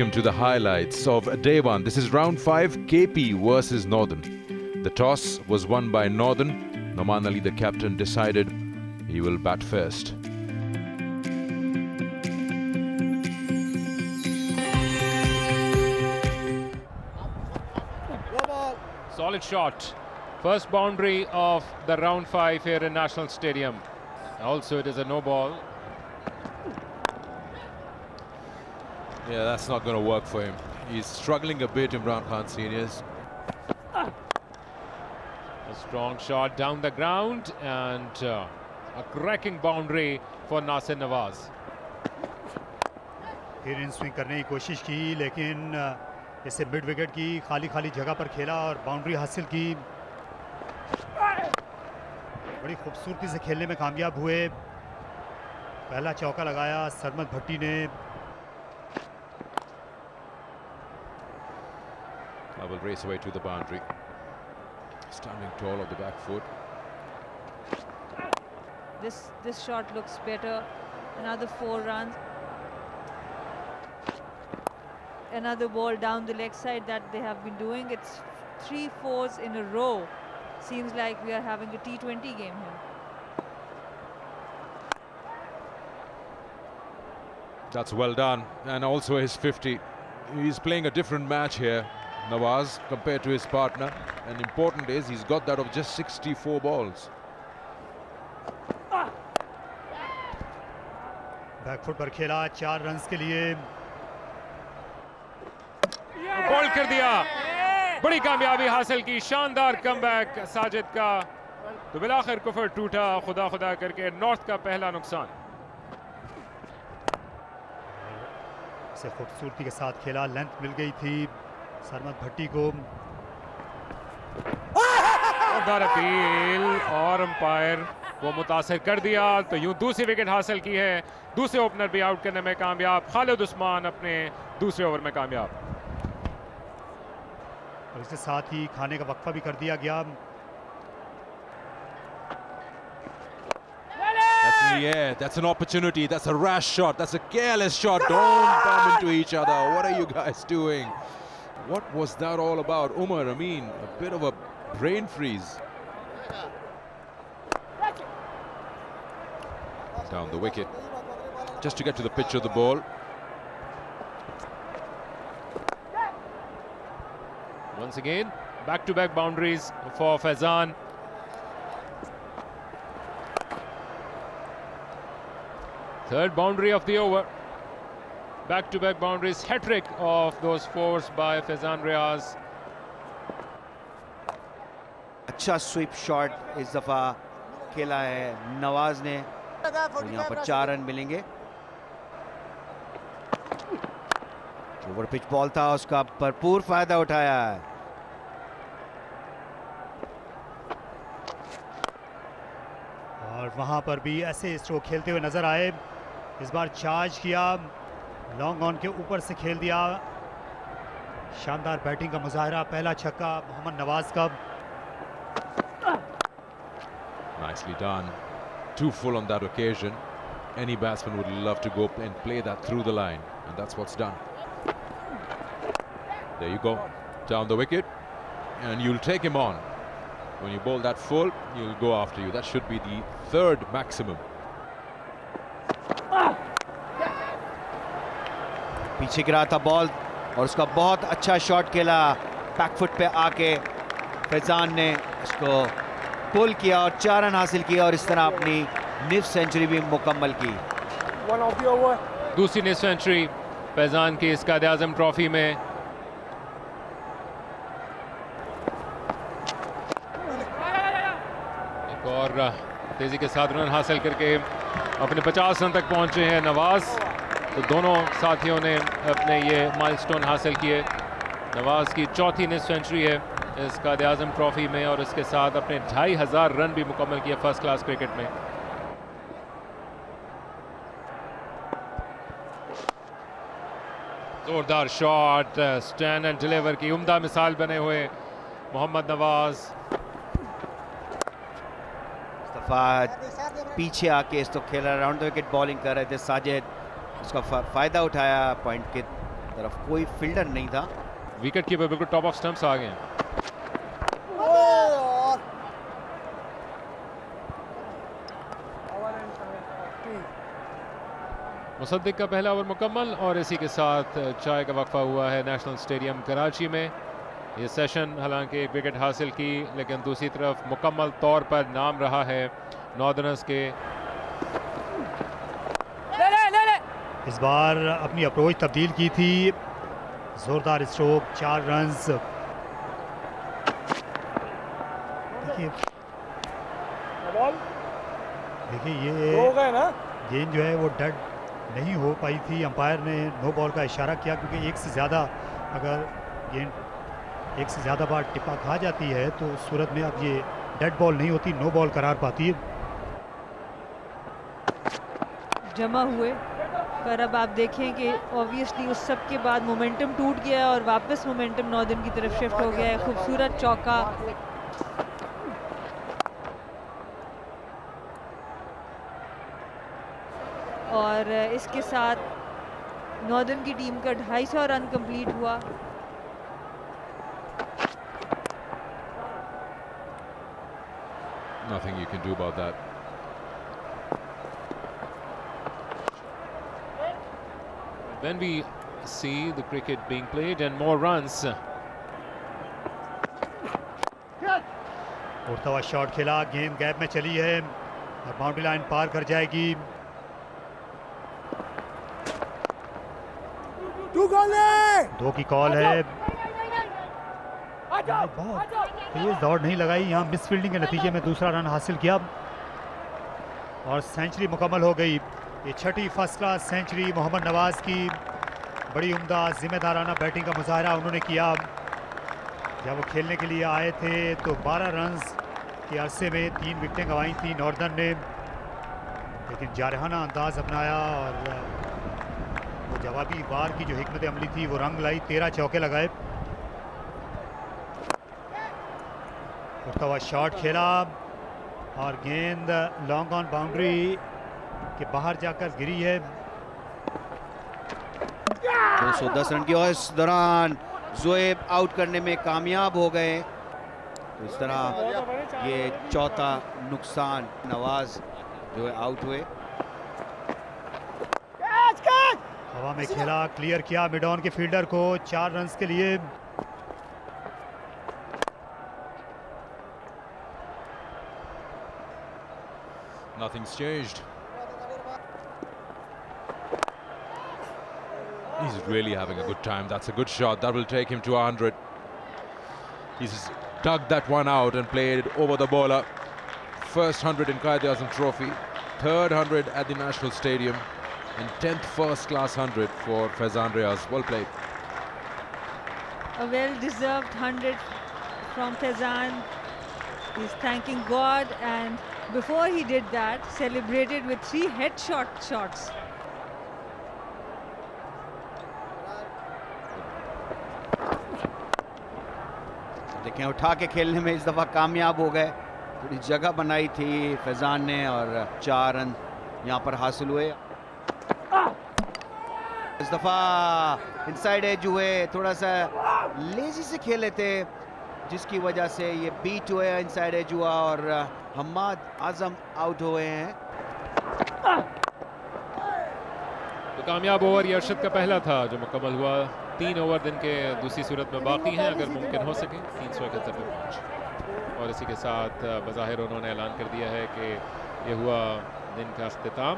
welcome to the highlights of day one. This is round 5, KP versus Northern. The toss was won by Northern. Noman Ali, the captain, decided he will bat first. Solid shot. First boundary of the round 5 here in National Stadium. Also, it is a no ball. Yeah, that's not going to work for him. He's struggling a bit, Imran Khan seniors. A strong shot down the ground and a cracking boundary for Nasir Nawaz. फिर in swing करने की कोशिश की, लेकिन इसे mid wicket की खाली जगह पर खेला और बाउंड्री हासिल की. बड़ी खूबसूरती से खेलने में कामयाब हुए. पहला चौका लगाया सरमद भट्टी ने. I will race away to the boundary. Standing tall on the back foot. This shot looks better. Another 4 runs. Another ball down the leg side that they have been doing. It's 3 4s in a row. Seems like we are having a T20 game here. That's well done, and also his 50. He's playing a different match here, Nawaz, compared to his partner, and important is he's got that of just 64 balls. Back foot पर खेला 4 runs के लिए. Ball कर दिया. बड़ी कामयाबी हासिल की. शानदार कमबैक साजिद का. तो बिलाखिर कुफर टूटा. खुदा करके नॉर्थ का पहला नुकसान. इसे खूबसूरती के साथ खेला. लेंथ मिल गई थी सरमद भट्टी को. अपील और अंपायर को मुतासिर कर दिया. तो यूं दूसरी विकेट हासिल की है. दूसरे ओपनर भी आउट करने में कामयाब. खालिद उस्मान अपने दूसरे ओवर में कामयाब. और इसके साथ ही खाने का वक्फा भी कर दिया गया. That's in the air. That's an opportunity. That's a rash shot. That's a careless shot. Don't bump into each other. What are you guys doing? What was that all about? Umar Amin, a bit of a brain freeze. Down the wicket. Just to get to the pitch of the ball. Once again, back-to-back boundaries for Faizan. Third boundary of the over. Back-to-back boundaries, hat-trick of those 4s by Faizan Riaz. अच्छा sweep shot इस दफा खेला है नवाज ने. और यहाँ पर 4 run मिलेंगे. ओवर पिच बॉल था, उसका भरपूर फायदा उठाया है. और वहां पर भी ऐसे स्ट्रोक खेलते हुए नजर आए. इस बार चार्ज किया, लॉन्ग ऑन के ऊपर से खेल दिया. शानदार बैटिंग का मुजाहरा. पहला छक्का मोहम्मद नवाज का. Nicely done. Too full on that occasion. Any batsman would love to go and play that through the line, and that's what's done. There you go, down the wicket, and you'll take him on. When you bowl that full, he'll go after you. That should be the 3rd maximum. पीछे गिरा था ball और उसका बहुत अच्छा shot खेला. Back foot पे आके फैजान ने उसको पुल किया और 4 रन हासिल किया और इस तरह अपनी निफ सेंचुरी भी मुकम्मल की. दूसरी निफ सेंचुरी फैजान की इस कायद-ए-आज़म ट्रॉफी में. एक और तेजी के साथ रन हासिल करके अपने 50 रन तक पहुंचे हैं नवाज. तो दोनों साथियों ने अपने ये माइलस्टोन हासिल किए. नवाज की 4थी निफ सेंचुरी है इस कायद-ए-आज़म ट्रॉफी में और इसके साथ अपने 2500 रन भी मुकम्मल किए फर्स्ट क्लास क्रिकेट में. जोरदार शॉट. स्टैंड एंड डिलीवर की उम्दा मिसाल बने हुए मोहम्मद नवाज. इस दफा पीछे आके इसको खेला. राउंड द विकेट बॉलिंग कर रहे थे साजिद. उसका फायदा उठाया पॉइंट के तरफ कोई फील्डर नहीं था। विकेट कीपर बिल्कुल टॉप ऑफ स्टंप्स आ गए हैं। मुसद्दिक का पहला ओवर मुकम्मल और इसी के साथ चाय का वक्फा हुआ है नेशनल स्टेडियम कराची में। ये सेशन हालांकि एक विकेट हासिल की, लेकिन दूसरी तरफ मुकम्मल तौर पर नाम रहा है नॉर्दर्नर्स के। इस बार अपनी अप्रोच तब्दील की थी, जोरदार स्ट्रोक, 4 रन्स। देखिए ये गेंद जो है वो डेड नहीं हो पाई थी। अंपायर ने नो बॉल का इशारा किया, क्योंकि एक से ज़्यादा अगर गेंद एक से ज़्यादा बार टिप्पा खा जाती है तो उस सूरत में अब ये डेड बॉल नहीं होती, नो बॉल करार पाती है। जमा हुए, पर अब आप देखें कि ऑब्वियसली उस सब के बाद मोमेंटम टूट गया और वापस मोमेंटम नॉर्दर्न की तरफ शिफ्ट हो गया है। खूबसूरत चौका, और इसके साथ नॉर्दर्न की टीम का 250 रन कंप्लीट हुआ। Nothing you can do about that. When we see the cricket being played and more runs, उड़ता हुआ शॉट खेला, गेंद गैप में चली है और बाउंड्री लाइन पार कर जाएगी। 2 की कॉल है। बहुत तेज दौड़ नहीं लगाई, यहाँ मिस फील्डिंग के नतीजे में दूसरा रन हासिल किया और सेंचुरी मुकम्मल हो गई। ये छठी first class century Mohammad Nawaz की। बड़ी उम्दा जिम्मेदाराना बैटिंग का मुजाहरा उन्होंने किया। जब वो खेलने के लिए आए थे तो 12 रन्स के अरसे में 3 विकेटें गंवाई थी नॉर्दर्न ने, लेकिन जारहाना अंदाज अपनाया और वो जवाबी वार की जो हिकमत अमली थी वो रंग लाई। 13 चौके लगाए। उड़ता हुआ शॉट खेला और गेंद लॉन्ग ऑन बाउंड्री के बाहर जाकर गिरी है। 210 रन की, और इस दौरान जोएब आउट करने में कामयाब हो गए। तो इस तरह ये चौथा नुकसान, नवाज जो है आउट हुए। हवा में खेला, क्लियर किया मिड ऑन के फील्डर को 4 रन्स के लिए। Nothing's changed. He's really having a good time. That's a good shot. That will take him to 100. He's dug that one out and played it over the bowler. First 100 in Quaid-e-Azam Trophy. Third 100 at the National Stadium. And 10th first class 100 for Faizan Riaz. Well played. A well-deserved 100 from Faizan. He's thanking God, and before he did that, celebrated with 3 headshot shots. देखें, उठा के खेलने में इस दफा कामयाब हो गए। थोड़ी जगह बनाई थी फैजान ने और 4 रन यहाँ पर हासिल हुए। इस दफा इनसाइड एज हुए, थोड़ा सा लेजी से खेले थे, जिसकी वजह से ये बीट हुए, इनसाइड एज हुआ और हम्माद आजम आउट हुए हैं। तो कामयाब ओवर ये अरशद का पहला था जो मुकम्मल हुआ। 3 ओवर दिन के दूसरी सूरत में बाकी हैं, अगर मुमकिन हो सके 371 पे पहुंच। और इसी के साथ बज़ाहिर उन्होंने ऐलान कर दिया है कि ये हुआ दिन का अख्तिताम।